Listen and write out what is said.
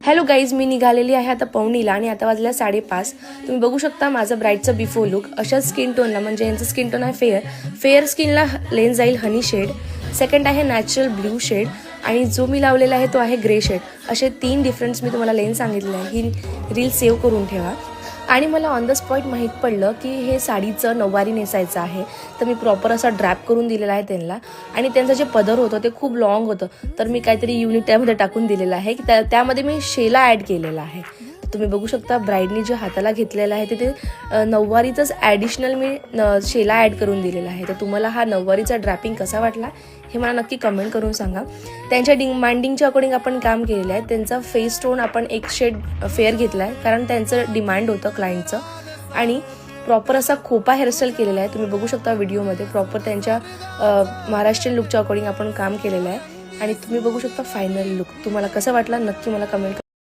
Hello guys, मी निघालेली आहे आता पवनीला आणि आता वाजल्या 5:30. तुम्ही बघू शकता माझं ब्राईटचं बिफोर लुक. अशा स्किन टोनला, म्हणजे यांचं स्किन टोन आहे फेअर स्किनला लेन्स जाईल हनी शेड, सेकंड आहे नॅचरल ब्ल्यू शेड आणि जो मी लावलेला आहे तो आहे ग्रे शेड. असे 3 डिफरन्स मी तुम्हाला लेन्स सांगितले आहे. ही रील सेव्ह करून ठेवा. आणि मला ऑन द स्पॉट माहीत पडलं की हे साडीचं नऊवारी नेसायचं आहे, तर मी प्रॉपर असा ड्रॅप करून दिलेला आहे त्यांना. आणि त्यांचं जे पदर होतं ते खूप लॉंग होतं, तर मी काहीतरी युनिक त्यामध्ये टाकून दिलेलं आहे की त्यामध्ये मी शेला ॲड केलेला आहे. तुम्ही बघू शकता ब्राईडनी जे हाताला घेतलेलं आहे ते नऊवारीचंच ॲडिशनल मी शेला ॲड करून दिलेला आहे. तर तुम्हाला हा नऊवारीचा ड्रॅपिंग कसा वाटला हे मला नक्की कमेंट करून सांगा. त्यांच्या डिमांडिंगच्या अकॉर्डिंग आपण काम केलेलं आहे. त्यांचा फेस टोन आपण एक शेड फेअर घेतला आहे, कारण त्यांचं डिमांड होतं क्लायंटचं. आणि प्रॉपर असा खोपा हेअरस्टाईल केलेला आहे. तुम्ही बघू शकता व्हिडिओमध्ये प्रॉपर त्यांच्या महाराष्ट्रीयन लुकच्या अकॉर्डिंग आपण काम केलेलं आहे. आणि तुम्ही बघू शकता फायनल लुक तुम्हाला कसा वाटला नक्की मला कमेंट